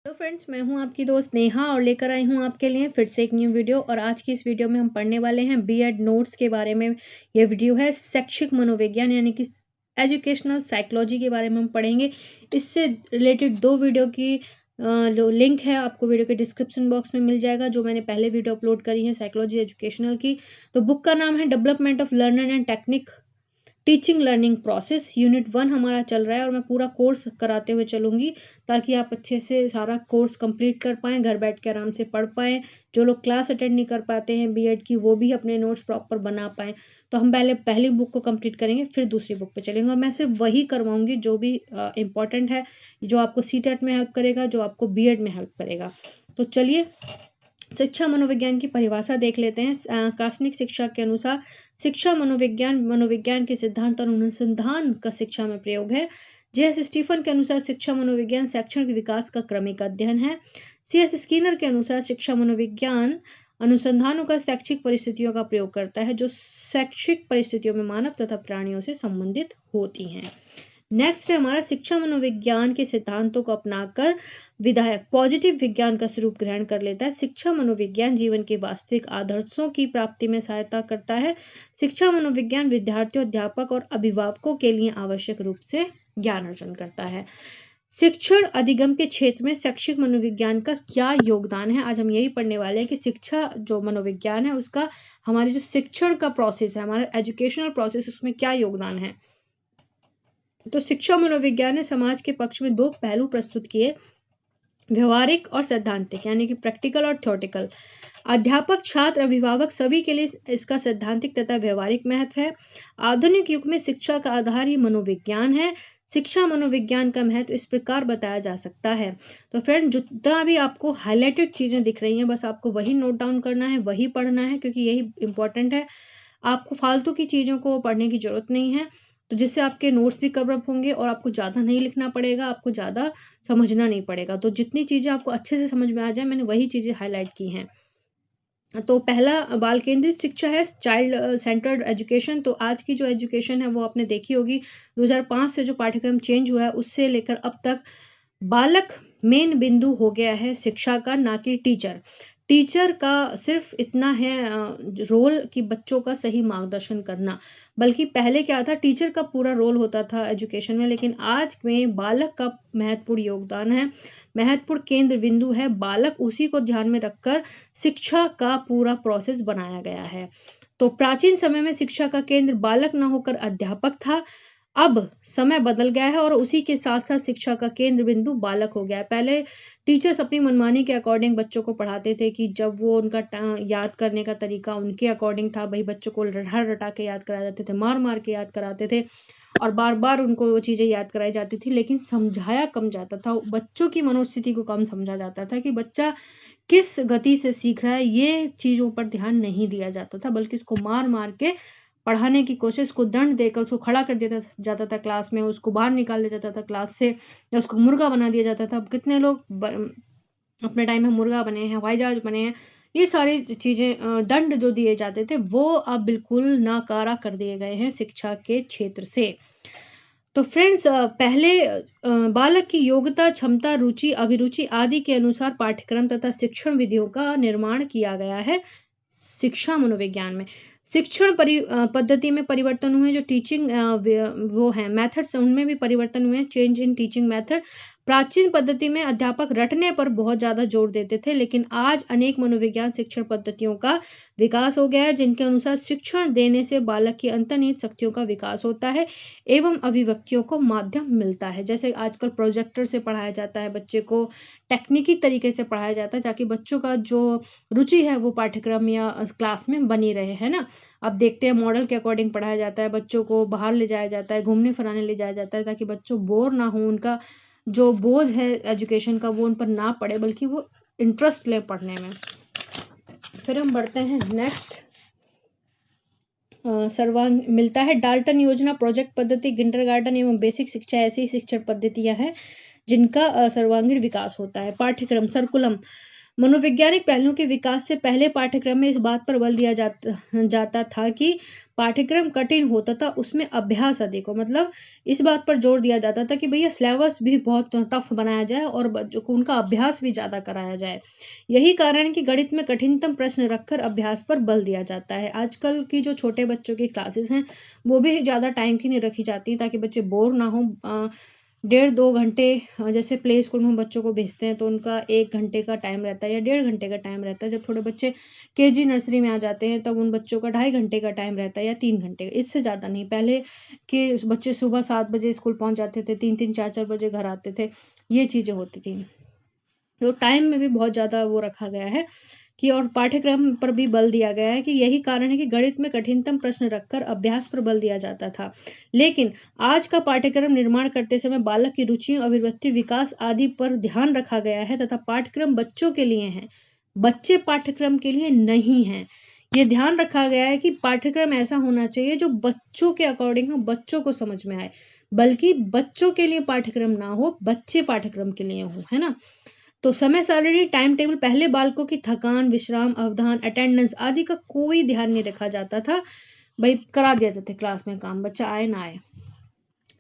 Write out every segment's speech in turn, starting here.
Hello friends, मैं हूं आपकी दोस्त नेहा और लेकर आई हूं आपके लिए फिर से एक न्यू वीडियो। और आज की इस वीडियो में हम पढ़ने वाले हैं बीएड नोट्स के बारे में। ये वीडियो है शैक्षिक मनोविज्ञान यानी कि एजुकेशनल साइकोलॉजी के बारे में हम पढ़ेंगे। इससे रिलेटेड दो वीडियो की जो लिंक है आपको वीडियो के डिस्क्रिप्शन बॉक्स में मिल जाएगा, जो मैंने पहले वीडियो अपलोड करी है साइकोलॉजी एजुकेशनल की। तो बुक का नाम है development of learner and technique teaching learning process. Unit 1 हमारा चल रहा है और मैं पूरा कोर्स कराते हुए चलूंगी ताकि आप अच्छे से सारा कोर्स कंप्लीट कर पाएं, घर बैठ के आराम से पढ़ पाएं। जो लोग क्लास अटेंड नहीं कर पाते हैं बीएड की, वो भी अपने नोट्स प्रॉपर बना पाएं। तो हम पहले पहली बुक को कंप्लीट करेंगे, फिर दूसरी बुक पे चलेंगे और मैं सिर्फ वही करवाऊंगी जो भी इंपॉर्टेंट है, जो आपको सीटेट में हेल्प करेगा, जो आपको बीएड में हेल्प करेगा। तो चलिए शिक्षा मनोविज्ञान की परिभाषा देख लेते हैं। दार्शनिक शिक्षा के अनुसार शिक्षा मनोविज्ञान के सिद्धांत और अनुसंधान का शिक्षा में प्रयोग है। जे.एस. स्टीफन के अनुसार शिक्षा मनोविज्ञान शैक्षणिक विकास का क्रमिक अध्ययन है। सी.एस. स्किनर के अनुसार शिक्षा मनोविज्ञान अनुसंधानों का शैक्षिक परिस्थितियों का प्रयोग करता है, जो शैक्षिक परिस्थितियों में मानव तथा प्राणियों से संबंधित होती हैं। नेक्स्ट है हमारा शिक्षा मनोविज्ञान के सिद्धांतों को अपनाकर विधायक पॉजिटिव विज्ञान का स्वरूप ग्रहण कर लेता है। शिक्षा मनोविज्ञान जीवन के वास्तविक आदर्शों की प्राप्ति में सहायता करता है। शिक्षा मनोविज्ञान विद्यार्थियों, अध्यापक और अभिभावकों के लिए आवश्यक रूप से ज्ञान अर्जन करता है। शिक्षण अधिगम के क्षेत्र में शैक्षिक मनोविज्ञान का क्या योगदान है, आज हम यही पढ़ने वाले हैं कि शिक्षा जो मनोविज्ञान है उसका हमारे जो शिक्षण का प्रोसेस है, हमारा एजुकेशनल प्रोसेस, उसमें क्या योगदान है। तो शिक्षा मनोविज्ञान ने समाज के पक्ष में दो पहलू प्रस्तुत किए, व्यवहारिक और सैद्धांतिक, यानी कि प्रैक्टिकल और थ्योरेटिकल। अध्यापक, छात्र, अभिभावक सभी के लिए इसका सैद्धांतिक तथा व्यवहारिक महत्व है। आधुनिक युग में शिक्षा का आधार ही मनोविज्ञान है। शिक्षा मनोविज्ञान का महत्व इस प्रकार बताया जा सकता है। तो फ्रेंड, जितना भी आपको हाईलाइटेड चीजें दिख रही हैं, बस आपको वही नोट डाउन करना है, वही पढ़ना है, क्योंकि यही इंपॉर्टेंट है। आपको फालतू की चीजों को पढ़ने की जरूरत नहीं है, तो जिससे आपके नोट्स भी कवर अप होंगे और आपको ज़्यादा नहीं लिखना पड़ेगा, आपको ज़्यादा समझना नहीं पड़ेगा। तो जितनी चीज़ें आपको अच्छे से समझ में आ जाए, मैंने वही चीज़ें हाईलाइट की हैं। तो पहला बाल केंद्रित शिक्षा है, चाइल्ड सेंटर्ड एजुकेशन। तो आज की जो एजुकेशन है वो आपने देखी होगी, 2005 से जो पाठ्यक्रम चेंज हुआ है उससे लेकर अब तक बालक मेन बिंदु हो गया है शिक्षा का, ना कि टीचर। टीचर का सिर्फ इतना है रोल कि बच्चों का सही मार्गदर्शन करना, बल्कि पहले क्या था, टीचर का पूरा रोल होता था एजुकेशन में, लेकिन आज में बालक का महत्वपूर्ण योगदान है, महत्वपूर्ण केंद्र बिंदु है। बालक, उसी को ध्यान में रखकर शिक्षा का पूरा प्रोसेस बनाया गया है। तो प्राचीन समय में शिक्षा का केंद्र बालक न होकर अध्यापक था। अब समय बदल गया है और उसी के साथ साथ शिक्षा का केंद्र बिंदु बालक हो गया है। पहले टीचर्स अपनी मनमानी के अकॉर्डिंग बच्चों को पढ़ाते थे कि जब वो उनका याद करने का तरीका उनके अकॉर्डिंग था, भाई बच्चों को रटा रटा के याद कराए जाते थे, मार मार के याद कराते थे और बार बार उनको वो चीज़ें याद कराई जाती थी, लेकिन समझाया कम जाता था। बच्चों की मनोस्थिति को कम समझा जाता था कि बच्चा किस गति से सीख रहा है, ये चीज़ों पर ध्यान नहीं दिया जाता था, बल्कि उसको मार मार के पढ़ाने की कोशिश, को दंड देकर उसको खड़ा कर दिया जाता था क्लास में, उसको बाहर निकाल दिया जाता था क्लास से, या उसको मुर्गा बना दिया जाता था। अब कितने लोग अपने टाइम में मुर्गा बने हैं, हवाई जहाज बने हैं। ये सारी चीज़ें, दंड जो दिए जाते थे वो अब बिल्कुल नाकारा कर दिए गए हैं शिक्षा के क्षेत्र से। तो फ्रेंड्स, पहले बालक की योग्यता, क्षमता, रुचि, अभिरुचि आदि के अनुसार पाठ्यक्रम तथा शिक्षण विधियों का निर्माण किया गया है। शिक्षा मनोविज्ञान में शिक्षण पद्धति में परिवर्तन हुए, जो टीचिंग वो है मेथड्स, उनमें भी परिवर्तन हुए, चेंज इन टीचिंग मेथड। प्राचीन पद्धति में अध्यापक रटने पर बहुत ज्यादा जोर देते थे, लेकिन आज अनेक मनोविज्ञान शिक्षण पद्धतियों का विकास हो गया है, जिनके अनुसार शिक्षण देने से बालक की अंतर्निहित शक्तियों का विकास होता है एवं अभिव्यक्तियों को माध्यम मिलता है। जैसे आजकल प्रोजेक्टर से पढ़ाया जाता है, बच्चे को टेक्निकी तरीके से पढ़ाया जाता है, ताकि बच्चों का जो रुचि है वो पाठ्यक्रम या क्लास में बनी रहे, है ना। अब देखते हैं मॉडल के अकॉर्डिंग पढ़ाया जाता है, बच्चों को बाहर ले जाया जाता है, घूमने फिराने ले जाया जाता है, ताकि बच्चों बोर ना हो, उनका जो बोझ है एजुकेशन का वो उन पर ना पड़े, बल्कि वो इंटरेस्ट ले पढ़ने में। फिर हम बढ़ते हैं नेक्स्ट, सर्वांग मिलता है डाल्टन योजना, प्रोजेक्ट पद्धति, किंडरगार्टन एवं बेसिक शिक्षा ऐसी शिक्षण पद्धतियां हैं जिनका सर्वांगीण विकास होता है। पाठ्यक्रम सर्कुलम, मनोवैज्ञानिक पहलुओं के विकास से पहले पाठ्यक्रम में इस बात पर बल दिया जाता था कि पाठ्यक्रम कठिन हो तथा उसमें अभ्यास अधिक हो। मतलब इस बात पर जोर दिया जाता था कि भैया सिलेबस भी बहुत टफ बनाया जाए और बच्चों को उनका अभ्यास भी ज़्यादा कराया जाए। यही कारण है कि गणित में कठिनतम प्रश्न रखकर अभ्यास पर बल दिया जाता है। आजकल की जो छोटे बच्चों की क्लासेस हैं वो भी ज़्यादा टाइम की नहीं रखी जाती ताकि बच्चे बोर ना हो। 1.5-2 घंटे जैसे प्ले स्कूल में हम बच्चों को भेजते हैं तो उनका 1 घंटे का टाइम रहता है या 1.5 घंटे का टाइम रहता है। जब थोड़े बच्चे केजी नर्सरी में आ जाते हैं तब उन बच्चों का 2.5 घंटे का टाइम रहता है या 3 घंटे का, इससे ज़्यादा नहीं। पहले के बच्चे सुबह 7 बजे स्कूल पहुंच जाते थे, 3-3 4-4 बजे घर आते थे, ये चीज़ें होती थी। तो टाइम में भी बहुत ज़्यादा वो रखा गया है कि और पाठ्यक्रम पर भी बल दिया गया है कि यही कारण है कि गणित में कठिनतम प्रश्न रखकर अभ्यास पर बल दिया जाता था। लेकिन आज का पाठ्यक्रम निर्माण करते समय बालक की रुचियों, अभिव्यक्ति, विकास आदि पर ध्यान रखा गया है तथा पाठ्यक्रम बच्चों के लिए है, बच्चे पाठ्यक्रम के लिए नहीं है। ये ध्यान रखा गया है कि पाठ्यक्रम ऐसा होना चाहिए जो बच्चों के अकॉर्डिंग हो, बच्चों को समझ में आए, बल्कि बच्चों के लिए पाठ्यक्रम ना हो, बच्चे पाठ्यक्रम के लिए हो, है ना। तो समय सारणी, टाइम टेबल, पहले बालकों की थकान, विश्राम, अवधान, अटेंडेंस आदि का कोई ध्यान नहीं रखा जाता था। भाई करा दिया जाता क्लास में काम, बच्चा आए ना आए।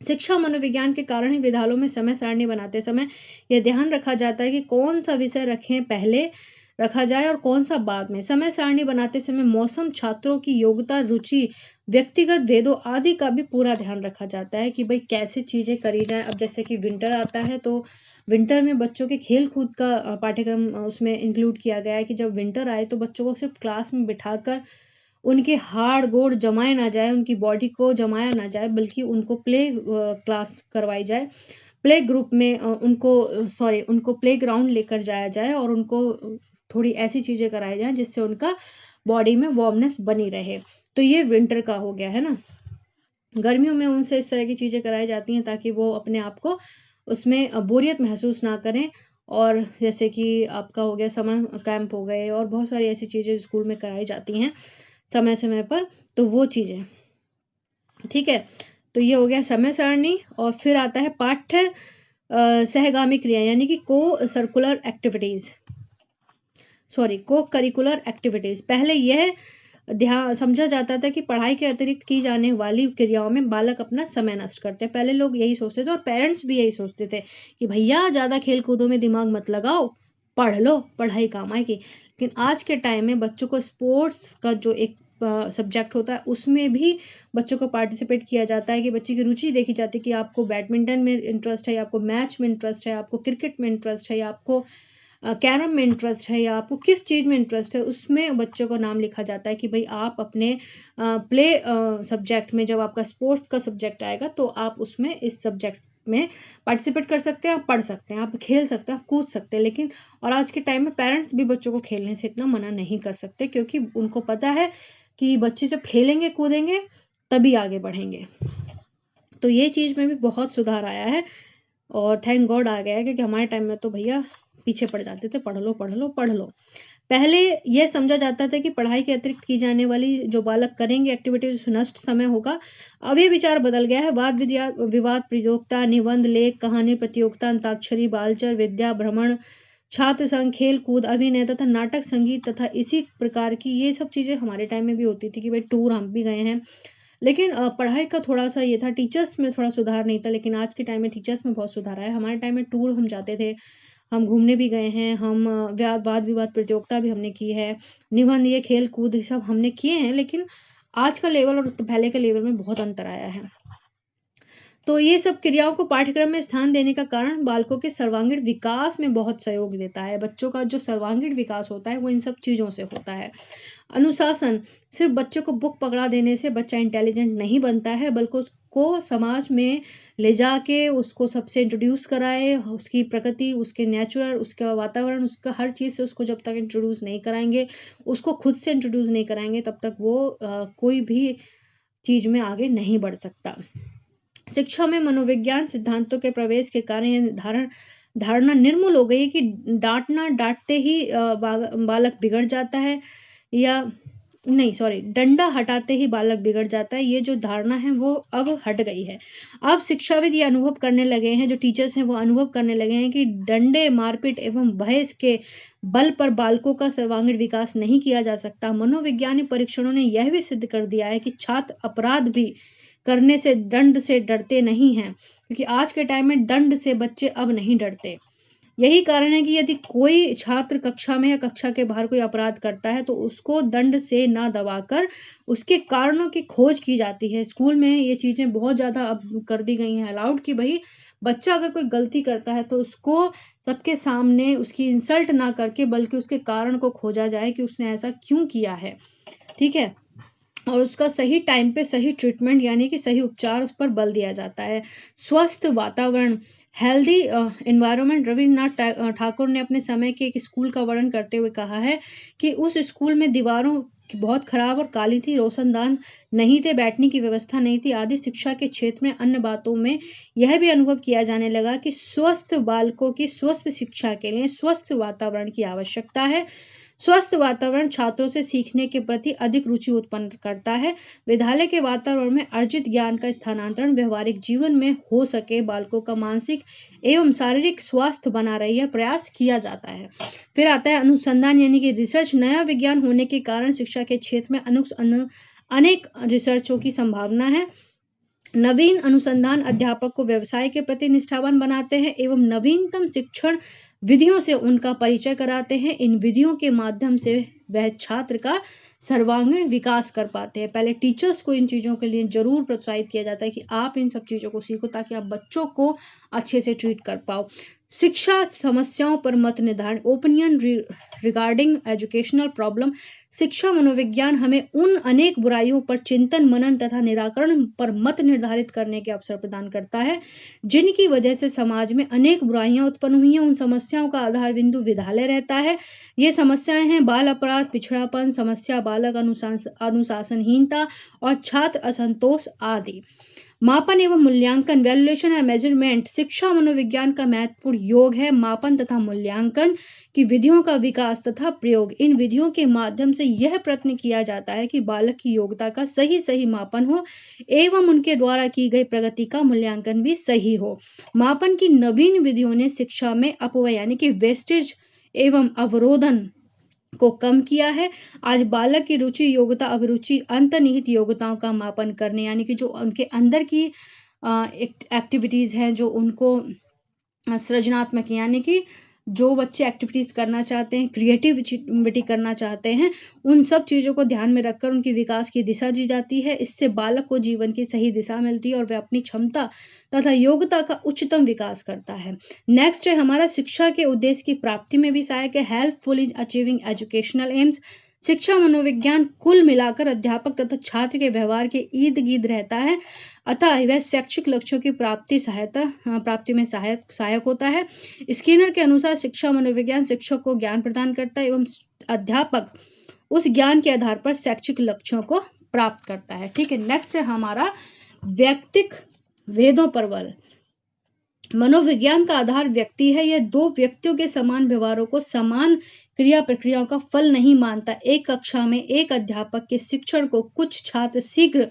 शिक्षा मनोविज्ञान के कारण ही विद्यालयों में समय सारणी बनाते समय यह ध्यान रखा जाता है कि कौन सा विषय रखें पहले रखा जाए और कौन सा बाद में। समय सारणी बनाते समय मौसम, छात्रों की योग्यता, रुचि, व्यक्तिगत भेदों आदि का भी पूरा ध्यान रखा जाता है कि भाई कैसे चीजें करी जाए। अब जैसे कि विंटर आता है तो विंटर में बच्चों के खेल कूद का पाठ्यक्रम उसमें इंक्लूड किया गया है कि जब विंटर आए तो बच्चों को सिर्फ क्लास में बिठाकर उनके हाड़ गोड़ जमाए ना जाए, उनकी बॉडी को जमाया ना जाए, बल्कि उनको प्ले क्लास करवाई जाए, प्ले ग्रुप में उनको प्ले ग्राउंड लेकर जाया जाए और उनको थोड़ी ऐसी चीजें कराई जाए जिससे उनका बॉडी में वार्मनेस बनी रहे। तो ये विंटर का हो गया है ना। गर्मियों में उनसे इस तरह की चीजें कराई जाती हैं ताकि वो अपने आप को उसमें बोरियत महसूस ना करें। और जैसे कि आपका हो गया समर कैंप हो गए और बहुत सारी ऐसी चीजें स्कूल में कराई जाती हैं समय समय पर, तो वो चीजें ठीक है। तो ये हो गया समय सारणी। और फिर आता है पाठ्य सहगामी क्रिया यानी कि को करिकुलर एक्टिविटीज। पहले यह ध्यान समझा जाता था कि पढ़ाई के अतिरिक्त की जाने वाली क्रियाओं में बालक अपना समय नष्ट करते हैं। पहले लोग यही सोचते थे और पेरेंट्स भी यही सोचते थे कि भैया ज्यादा खेल कूदों में दिमाग मत लगाओ, पढ़ लो, पढ़ाई काम आएगी। लेकिन आज के टाइम में बच्चों को स्पोर्ट्स का जो एक सब्जेक्ट होता है उसमें भी बच्चों को पार्टिसिपेट किया जाता है कि बच्चे की रुचि देखी जाती है कि आपको बैडमिंटन में इंटरेस्ट है, या आपको मैच में इंटरेस्ट है, आपको क्रिकेट में इंटरेस्ट है, या आपको कैरम में इंटरेस्ट है, या आपको किस चीज़ में इंटरेस्ट है, उसमें बच्चों को नाम लिखा जाता है कि भाई आप अपने प्ले सब्जेक्ट में, जब आपका स्पोर्ट्स का सब्जेक्ट आएगा तो आप उसमें इस सब्जेक्ट में पार्टिसिपेट कर सकते हैं, आप पढ़ सकते हैं, आप खेल सकते हैं, आप कूद सकते हैं। लेकिन और आज के टाइम में पेरेंट्स भी बच्चों को खेलने से इतना मना नहीं कर सकते क्योंकि उनको पता है कि बच्चे जब खेलेंगे कूदेंगे तभी आगे बढ़ेंगे। तो ये चीज़ में भी बहुत सुधार आया है और थैंक गॉड आ गया है, क्योंकि हमारे टाइम में तो भैया पीछे पड़ जाते थे, पढ़ लो पढ़ लो पढ़ लो। पहले यह समझा जाता था कि पढ़ाई के अतिरिक्त की जाने वाली जो बालक करेंगे एक्टिविटीज नष्ट समय होगा। अब ये विचार बदल गया है। वाद विवाद प्रतियोगिता, निबंध, लेख, कहानी प्रतियोगिता, अंताक्षरी, बालचर, विद्या भ्रमण, छात्र संघ, खेल कूद, अभिनय तथा नाटक, संगीत तथा इसी प्रकार की ये सब चीजें हमारे टाइम में भी होती थी कि भाई टूर हम भी गए हैं। लेकिन पढ़ाई का थोड़ा सा ये था, टीचर्स में थोड़ा सुधार नहीं था। लेकिन आज के टाइम में टीचर्स में बहुत सुधार आया। हमारे टाइम में टूर हम जाते थे, हम घूमने भी गए हैं, हम वाद विवाद प्रतियोगिता भी हमने की है, निबंध, ये खेल कूद ये सब हमने किए हैं। लेकिन आज का लेवल और पहले के लेवल में बहुत अंतर आया है। तो ये सब क्रियाओं को पाठ्यक्रम में स्थान देने का कारण बालकों के सर्वांगीण विकास में बहुत सहयोग देता है। बच्चों का जो सर्वांगीण विकास होता है वो इन सब चीजों से होता है। अनुशासन, सिर्फ बच्चे को बुक पकड़ा देने से बच्चा इंटेलिजेंट नहीं बनता है, बल्कि उसको समाज में ले जाके उसको सबसे इंट्रोड्यूस कराए, उसकी प्रकृति, उसके नेचुरल, उसका वातावरण, उसका हर चीज़ से उसको जब तक इंट्रोड्यूस नहीं कराएंगे, उसको खुद से इंट्रोड्यूस नहीं कराएंगे, तब तक वो कोई भी चीज़ में आगे नहीं बढ़ सकता। शिक्षा में मनोविज्ञान सिद्धांतों के प्रवेश के कारण यह धारणा निर्मूल हो गई कि डांटते ही बालक बिगड़ जाता है, या नहीं सॉरी, डंडा हटाते ही बालक बिगड़ जाता है, ये जो धारणा है वो अब हट गई है। अब शिक्षाविद ये अनुभव करने लगे हैं, जो टीचर्स हैं वो अनुभव करने लगे हैं कि डंडे, मारपीट एवं भय के बल पर बालकों का सर्वांगीण विकास नहीं किया जा सकता। मनोवैज्ञानिक परीक्षणों ने यह भी सिद्ध कर दिया है कि छात्र अपराध भी करने से दंड से डरते नहीं हैं, क्योंकि आज के टाइम में दंड से बच्चे अब नहीं डरते। यही कारण है कि यदि कोई छात्र कक्षा में या कक्षा के बाहर कोई अपराध करता है तो उसको दंड से ना दबाकर उसके कारणों की खोज की जाती है। स्कूल में ये चीजें बहुत ज्यादा अब कर दी गई हैं अलाउड, कि भाई बच्चा अगर कोई गलती करता है तो उसको सबके सामने उसकी इंसल्ट ना करके बल्कि उसके कारण को खोजा जाए कि उसने ऐसा क्यों किया है, ठीक है, और उसका सही टाइम पे सही ट्रीटमेंट यानी कि सही उपचार उस पर बल दिया जाता है। स्वस्थ वातावरण, हेल्दी एनवायरनमेंट। रविन्द्रनाथ ठाकुर ने अपने समय के एक स्कूल का वर्णन करते हुए कहा है कि उस स्कूल में दीवारों बहुत खराब और काली थी, रोशनदान नहीं थे, बैठने की व्यवस्था नहीं थी आदि। शिक्षा के क्षेत्र में अन्य बातों में यह भी अनुभव किया जाने लगा कि स्वस्थ बालकों की स्वस्थ शिक्षा के लिए स्वस्थ वातावरण की आवश्यकता है। स्वस्थ वातावरण छात्रों से सीखने के प्रति अधिक रुचि उत्पन्न करता है। विद्यालय के वातावरण में अर्जित ज्ञान का स्थानांतरण व्यवहारिक जीवन में हो सके, बालकों का मानसिक एवं शारीरिक स्वास्थ्य बना रहे यह प्रयास किया जाता है। फिर आता है अनुसंधान यानी कि रिसर्च। नया विज्ञान होने के कारण शिक्षा के क्षेत्र में अनेक रिसर्चों की संभावना है। नवीन अनुसंधान अध्यापक को व्यवसाय के प्रति निष्ठावान बनाते हैं एवं नवीनतम शिक्षण विधियों से उनका परिचय कराते हैं। इन विधियों के माध्यम से वह छात्र का सर्वांगीण विकास कर पाते हैं। पहले टीचर्स को इन चीजों के लिए जरूर प्रोत्साहित किया जाता है कि आप इन सब चीजों को सीखो ताकि आप बच्चों को अच्छे से ट्रीट कर पाओ। शिक्षा समस्याओं पर मत निर्धारण, ओपिनियन रिगार्डिंग एजुकेशनल प्रॉब्लम। शिक्षा मनोविज्ञान हमें उन अनेक बुराइयों पर चिंतन, मनन तथा निराकरण पर मत निर्धारित करने के अवसर प्रदान करता है, जिनकी वजह से समाज में अनेक बुराइयां उत्पन्न हुई हैं। उन समस्याओं का आधार बिंदु विद्यालय रहता है। ये समस्याएं हैं बाल अपराध, पिछड़ापन समस्या, बालक अनुशासनहीनता और छात्र असंतोष आदि। मापन एवं मूल्यांकन, वैल्यूएशन और मेजरमेंट शिक्षा मनोविज्ञान का महत्वपूर्ण योग है। मापन तथा मूल्यांकन की विधियों का विकास तथा प्रयोग। इन विधियों के माध्यम से यह प्रयत्न किया जाता है कि बालक की योग्यता का सही मापन हो एवं उनके द्वारा की गई प्रगति का मूल्यांकन भी सही हो। मापन की नवीन विधियों ने शिक्षा में अपव्यय यानी कि वेस्टेज एवं अवरोधन को कम किया है। आज बालक की रुचि, योग्यता, अभिरुचि, अंतर्निहित योग्यताओं का मापन करने यानी कि जो उनके अंदर की एक्टिविटीज हैं, जो उनको सृजनात्मक यानी कि जो बच्चे एक्टिविटीज करना चाहते हैं, क्रिएटिविटी करना चाहते हैं, उन सब चीजों को ध्यान में रखकर उनकी विकास की दिशा दी जाती है। इससे बालक को जीवन की सही दिशा मिलती है और वह अपनी क्षमता तथा योग्यता का उच्चतम विकास करता है। नेक्स्ट है हमारा शिक्षा के उद्देश्य की प्राप्ति में भी सहायक है। Helpful in achieving educational AIIMS. शिक्षा मनोविज्ञान कुल मिलाकर अध्यापक तथा छात्र के व्यवहार के इर्द गिर्द रहता है, अतः वह शैक्षिक लक्ष्यों की प्राप्ति में सहायक होता है। स्किनर के अनुसार शिक्षा मनोविज्ञान शिक्षक को ज्ञान प्रदान करता है एवं अध्यापक उस ज्ञान के आधार पर शैक्षिक लक्ष्यों को प्राप्त करता है। ठीक है, नेक्स्ट है हमारा व्यक्तिक भेदों पर बल। मनोविज्ञान का आधार व्यक्ति है। यह दो व्यक्तियों के समान व्यवहारों को समान क्रिया प्रक्रियाओं का फल नहीं मानता। एक कक्षा में एक अध्यापक के शिक्षण को कुछ छात्र शीघ्र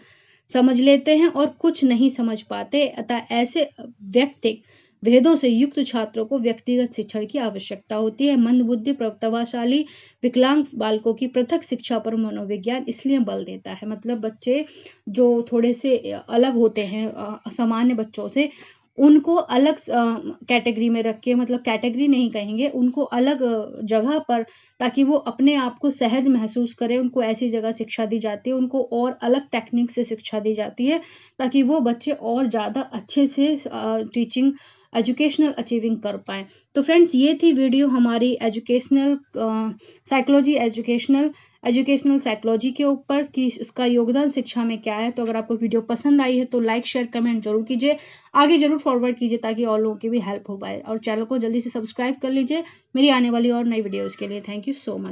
समझ लेते हैं और कुछ नहीं समझ पाते, अतः ऐसे व्यक्तिक भेदों से युक्त छात्रों को व्यक्तिगत शिक्षण की आवश्यकता होती है। मंदबुद्धि, प्रतिभाशाली, विकलांग बालकों की पृथक शिक्षा पर मनोविज्ञान इसलिए बल देता है। मतलब बच्चे जो थोड़े से अलग होते हैं सामान्य बच्चों से, उनको अलग कैटेगरी में रख के, मतलब कैटेगरी नहीं कहेंगे, उनको अलग जगह पर, ताकि वो अपने आप को सहज महसूस करें, उनको ऐसी जगह शिक्षा दी जाती है, उनको और अलग टेक्निक से शिक्षा दी जाती है ताकि वो बच्चे और ज़्यादा अच्छे से टीचिंग एजुकेशनल अचीविंग कर पाएँ। तो फ्रेंड्स, ये थी वीडियो हमारी एजुकेशनल साइकोलॉजी के ऊपर कि इसका योगदान शिक्षा में क्या है। तो अगर आपको वीडियो पसंद आई है तो लाइक, शेयर, कमेंट जरूर कीजिए, आगे जरूर फॉरवर्ड कीजिए ताकि और लोगों की भी हेल्प हो पाए, और चैनल को जल्दी से सब्सक्राइब कर लीजिए मेरी आने वाली और नई वीडियोज़ के लिए। Thank you so much.